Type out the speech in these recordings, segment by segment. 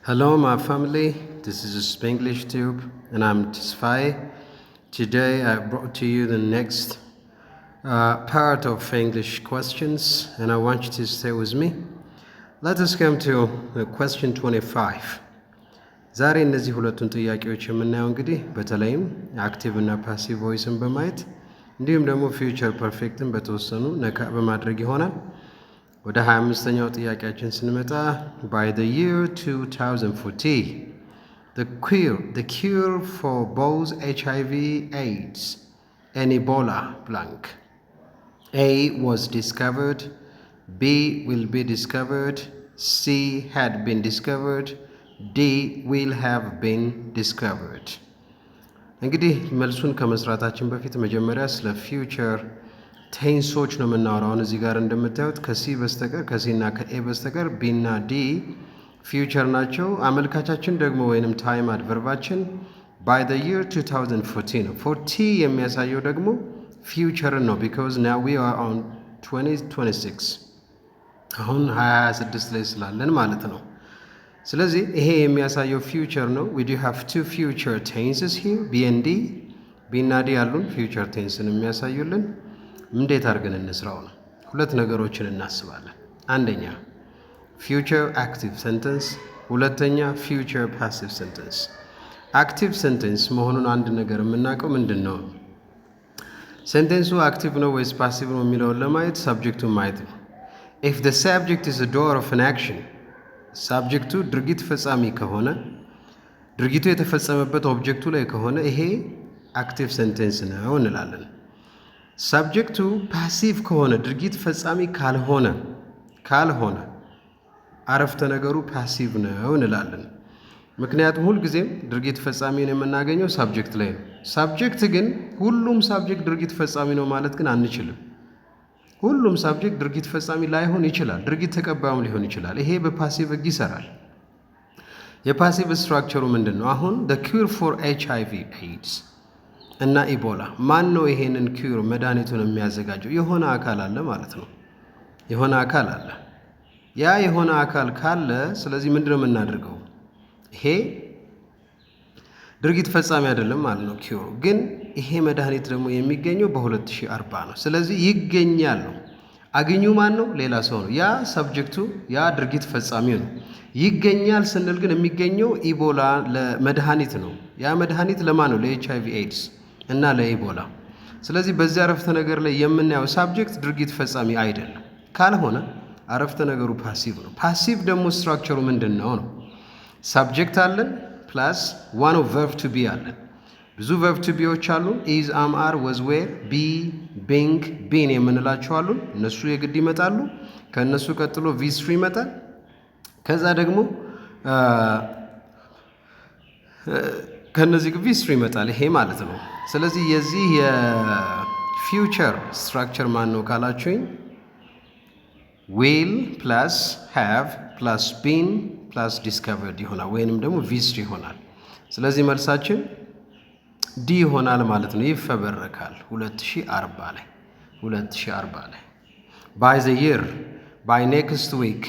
Hello, my family. This is Spanglish Tube, and I'm Tisfai. Today, I brought to you the next part of English questions, and I want you to stay with me. Let us come to question 25. ዛሬ እነዚህ ሁለቱን ጥያቄዎች የምናየው እንግዲህ በተለይም አክቲቭ እና ፓሲቭ ቮይስን በማየት እንዲሁም ደግሞ ፊውቸር ፐርፌክትን በተወሰኑ ነካ በማድረግ ይሆናል። ወደ 25ኛው ጥያቄያችን ስንመጣ by the year 2040 the cure for both HIV AIDS and Ebola blank A was discovered, B will be discovered, C had been discovered, D will have been discovered። እንግዲህ መልሱን ከመስራታችን በፊት መጀመሪያ ስለ ፊውቸር ቴንሶች ነው የምናወራው። እዚህ ጋር እንደምታዩት ከሲ በስተቀር ከሲ እና ከኤ በስተቀር ቢ እና ዲ ፊውቸር ናቸው። አመልካቻችን ደግሞ ወይንም ታይም አድቨርባችን by the year 2040 ነው። 40 የሚያሳየው ደግሞ ፊውቸርን ነው because now we are on 2026 አሁን 26 ላይ ስላለን ማለት ነው። ስለዚህ ይሄ የሚያሳየው ፊውቸር ነው። we do have two future tenses here b and d b እና d ያሉን ፊውቸር ቴንስን የሚያሳዩልን እንዴት አድርገን እንስራው ነው። ሁለት ነገሮችን እናስባለን። አንደኛ ፊውቸር አክቲቭ ሴንተንስ፣ ሁለተኛ ፊውቸር ፓሲቭ ሴንተንስ። አክቲቭ ሴንተንስ መሆኑን አንድ ነገር የምናውቀው ምንድን ነው? ሴንተንሱ አክቲቭ ነው ወይስ ፓሲቭ ነው የሚለውን ለማየት ሳብጀክቱን ማየት ነው። if the subject is the doer of an action ሳብጀክቱ ድርጊት ፈጻሚ ከሆነ ድርጊቱ የተፈጸመበት ኦብጀክቱ ላይ ከሆነ ይሄ አክቲቭ ሴንተንስ ነው እንላለን። ሳብጀክቱ ፓሲቭ ከሆነ ድርጊት ፈጻሚ ካልሆነ አረፍተ ነገሩ ፓሲቭ ነው እንላለን። ምክንያቱም ሁልጊዜም ድርጊት ፈጻሚን የምናገኘው ሳብጀክት ላይ ነው። ሳብጀክት ግን ሁሉም ሳብጀክት ድርጊት ፈጻሚ ነው ማለት ግን አንችልም። ሁሉም ሳብጀክት ድርጊት ፈጻሚ ላይሆን ይችላል፣ ድርጊት ተቀባዩም ሊሆን ይችላል። ይሄ በፓሲቭ ሕግ ይሰራል። የፓሲቭ ስትራክቸሩ ምንድን ነው? አሁን the cure for HIV AIDS እና ኢቦላ ማን ነው ይሄንን ኪዩር መድኃኒቱን የሚያዘጋጀው? የሆነ አካል አለ ማለት ነው። የሆነ አካል አለ። ያ የሆነ አካል ካለ ስለዚህ ምንድን ነው የምናደርገው? ይሄ ድርጊት ፈጻሚ አይደለም ማለት ነው ኪዩሩ። ግን ይሄ መድኃኒት ደግሞ የሚገኘው በ2040 ነው። ስለዚህ ይገኛል ነው። አግኙ ማን ነው? ሌላ ሰው ነው። ያ ሰብጀክቱ ያ ድርጊት ፈጻሚው ነው። ይገኛል ስንል ግን የሚገኘው ኢቦላ ለመድኃኒት ነው። ያ መድኃኒት ለማን ነው? ለኤችአይቪ ኤድስ እና ለኢቦላ። ስለዚህ በዚህ አረፍተ ነገር ላይ የምናየው ሳብጀክት ድርጊት ፈጻሚ አይደለም። ካልሆነ አረፍተ ነገሩ ፓሲቭ ነው። ፓሲቭ ደግሞ ስትራክቸሩ ምንድን ነው? ሳብጀክት አለን ፕላስ ዋን ኦፍ ቨርብ ቱ ቢ አለን። ብዙ ቨርብ ቱ ቢዎች አሉ። ኢዝ፣ አም፣ አር፣ ወዝ፣ ዌር፣ ቢ፣ ቢንግ፣ ቢን የምንላቸው አሉ። እነሱ የግድ ይመጣሉ። ከእነሱ ቀጥሎ ቪ3 ይመጣል። ከዛ ደግሞ ከነዚህ ቪ3 ይመጣል። ይሄ ማለት ነው። ስለዚህ የዚህ የፊውቸር ስትራክቸር ማን ነው ካላችሁኝ ዊል ፕላስ ሃቭ ፕላስ ቢን ፕላስ ዲስከቨርድ ይሆናል፣ ወይንም ደግሞ ቪ3 ይሆናል። ስለዚህ መልሳችን ዲ ይሆናል ማለት ነው። ይፈበረካል 2040 ላይ ባይ ዘ ይር፣ ባይ ኔክስት ዊክ፣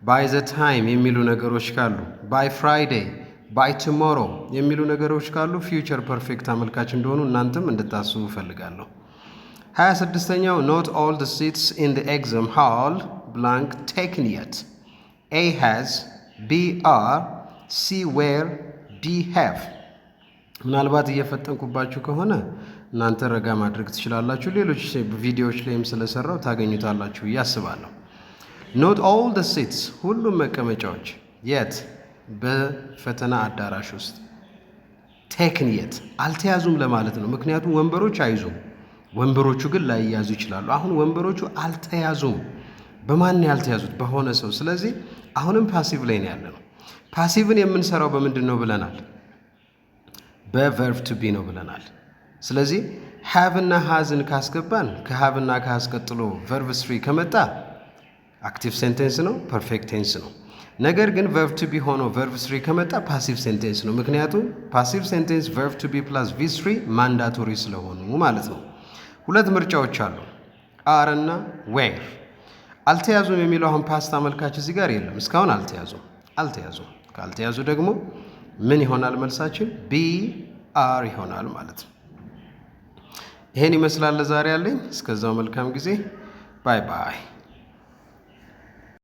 ባይ ዘ ታይም የሚሉ ነገሮች ካሉ ባይ ፍራይዴይ ባይ ቱሞሮ የሚሉ ነገሮች ካሉ ፊውቸር ፐርፌክት አመልካች እንደሆኑ እናንተም እንድታስቡ እፈልጋለሁ። 26ኛው not all the seats in the exam hall blank taken yet. A has, B are, C were, D have። ምናልባት እየፈጠንኩባችሁ ከሆነ እናንተ ረጋ ማድረግ ትችላላችሁ። ሌሎች ቪዲዮዎች ላይም ስለሰራው ታገኙታላችሁ ብዬ አስባለሁ። not all the seats ሁሉም መቀመጫዎች yet በፈተና አዳራሽ ውስጥ ቴክን የት አልተያዙም ለማለት ነው። ምክንያቱም ወንበሮች አይዙም፣ ወንበሮቹ ግን ላይያዙ ይችላሉ። አሁን ወንበሮቹ አልተያዙም። በማን ያልተያዙት? በሆነ ሰው። ስለዚህ አሁንም ፓሲቭ ላይ ነው ያለነው። ፓሲቭን የምንሰራው በምንድን ነው ብለናል? በቨርብ ቱ ቢ ነው ብለናል። ስለዚህ ሃቭ እና ሃዝን ካስገባን ከሃቭ እና ከሃዝ ቀጥሎ ቨርብ 3 ከመጣ አክቲቭ ሴንቴንስ ነው፣ ፐርፌክት ቴንስ ነው። ነገር ግን ቨርብ ቱ ቢ ሆኖ ቨርብ 3 ከመጣ ፓሲቭ ሴንቴንስ ነው። ምክንያቱም ፓሲቭ ሴንቴንስ ቨርብ ቱ ቢ ፕላስ ቪ3 ማንዳቶሪ ስለሆኑ ማለት ነው። ሁለት ምርጫዎች አሉ፣ አር እና ዌር። አልተያዙም የሚለው አሁን ፓስት አመልካች እዚህ ጋር የለም። እስካሁን አልተያዙም። ካልተያዙ ደግሞ ምን ይሆናል መልሳችን? ቢ አር ይሆናል ማለት ነው። ይሄን ይመስላል ለዛሬ ያለኝ። እስከዛው መልካም ጊዜ። ባይ ባይ።